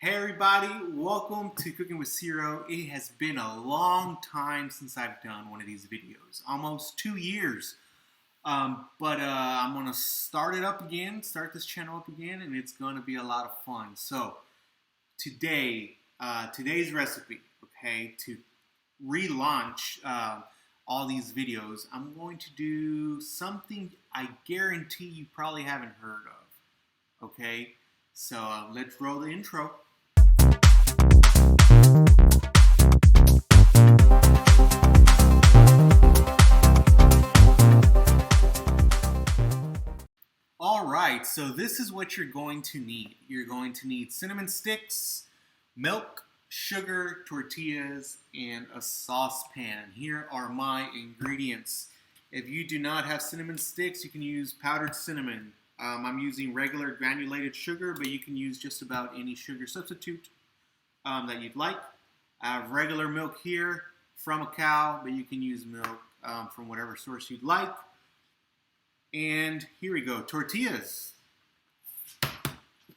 Hey everybody, welcome to Cooking with Ciro. It has been a long time since I've done one of these videos, almost 2 years. But I'm going to start this channel up again, and it's going to be a lot of fun. So today's recipe, okay, to relaunch all these videos, I'm going to do something I guarantee you probably haven't heard of, okay? So let's roll the intro. Alright, so this is what you're going to need. You're going to need cinnamon sticks, milk, sugar, tortillas, and a saucepan. Here are my ingredients. If you do not have cinnamon sticks, you can use powdered cinnamon. I'm using regular granulated sugar, but you can use just about any sugar substitute that you'd like. I have regular milk here from a cow, but you can use milk from whatever source you'd like. And here we go, tortillas.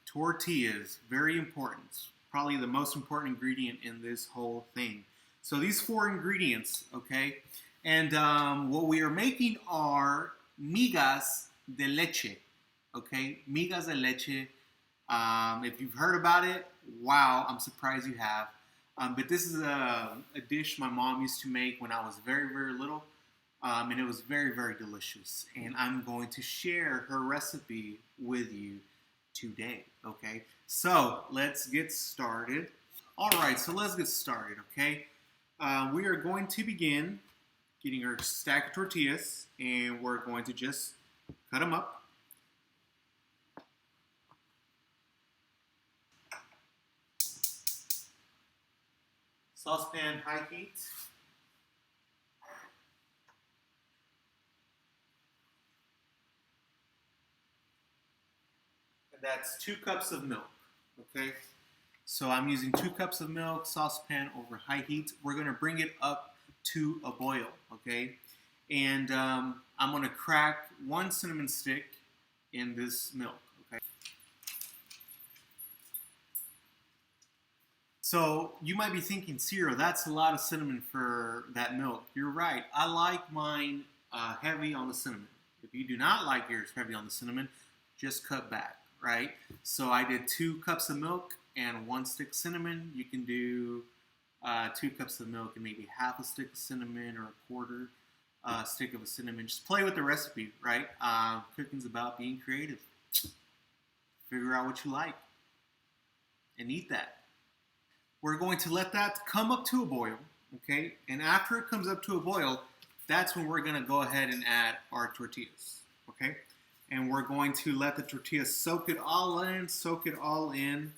Tortillas, very important. Probably the most important ingredient in this whole thing. So these 4 ingredients, okay? And what we are making are migas de leche, okay? Migas de leche. If you've heard about it, wow, I'm surprised you have. But this is a dish my mom used to make when I was very, very little. And it was very, very delicious. And I'm going to share her recipe with you today, okay? So let's get started. All right, so let's get started, okay? We are going to begin getting our stack of tortillas, and we're going to just cut them up. Saucepan, high heat. That's 2 cups of milk, okay? So I'm using 2 cups of milk, saucepan over high heat. We're gonna bring it up to a boil, okay? And I'm gonna crack 1 cinnamon stick in this milk, okay? So you might be thinking, Ciro, that's a lot of cinnamon for that milk. You're right, I like mine heavy on the cinnamon. If you do not like yours heavy on the cinnamon, just cut back. Right, so I did 2 cups of milk and 1 stick of cinnamon. You can do 2 cups of milk and maybe half a stick of cinnamon or a quarter stick of a cinnamon. Just play with the recipe, right? Cooking's about being creative. Figure out what you like and eat that. We're going to let that come up to a boil, okay? And after it comes up to a boil, that's when we're going to go ahead and add our tortillas, okay? And we're going to let the tortillas soak it all in,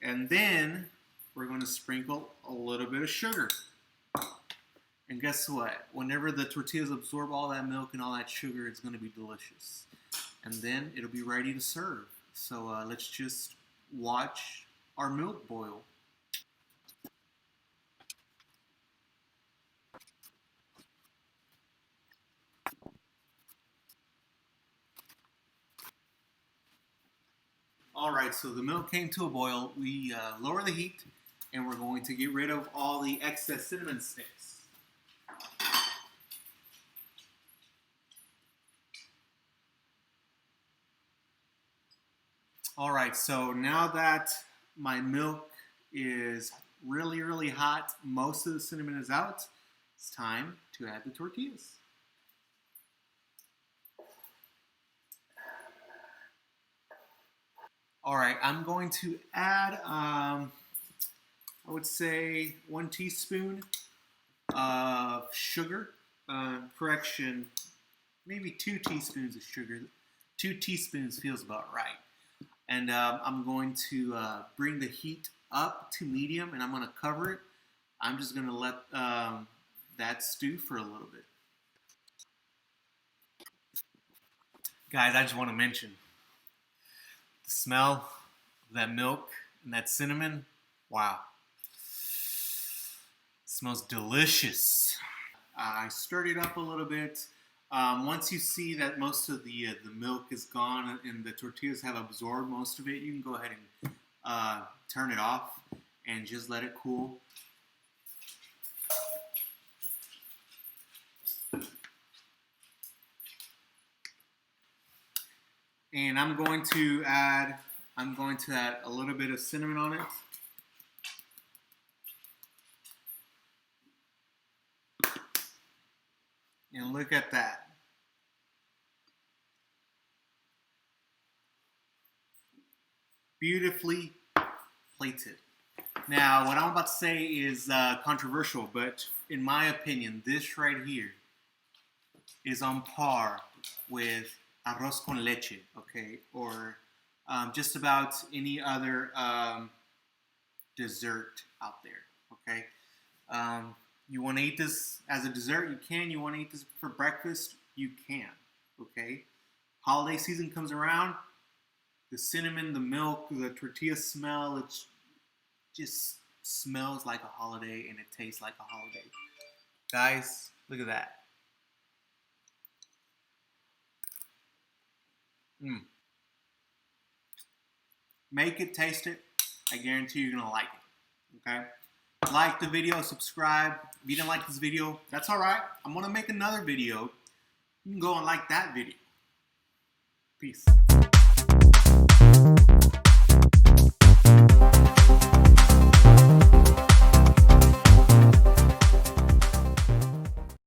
and then we're going to sprinkle a little bit of sugar. And guess what? Whenever the tortillas absorb all that milk and all that sugar, it's going to be delicious. And then it'll be ready to serve. So let's just watch our milk boil. All right, so the milk came to a boil. We lower the heat, and we're going to get rid of all the excess cinnamon sticks. All right, so now that my milk is really, really hot, most of the cinnamon is out, it's time to add the tortillas. All right, I'm going to add, I would say 1 teaspoon of sugar. Correction, maybe 2 teaspoons of sugar. 2 teaspoons feels about right. And I'm going to bring the heat up to medium, and I'm going to cover it. I'm just going to let that stew for a little bit. Guys, I just want to mention, the smell of that milk and that cinnamon, wow. It smells delicious. I stirred it up a little bit. Once you see that most of the milk is gone and the tortillas have absorbed most of it, you can go ahead and turn it off and just let it cool. And I'm going to add a little bit of cinnamon on it. And look at that. Beautifully plated. Now, what I'm about to say is controversial, but in my opinion, this right here is on par with arroz con leche, okay? Or just about any other dessert out there, okay? You want to eat this as a dessert, you can. You want to eat this for breakfast, you can, okay? Holiday season comes around, the cinnamon, the milk, the tortilla smell, it just smells like a holiday and it tastes like a holiday. Guys, look at that. Make it, taste it. I guarantee you're gonna like it. Okay? Like the video, subscribe. If you didn't like this video, that's alright. I'm gonna make another video. You can go and like that video. Peace.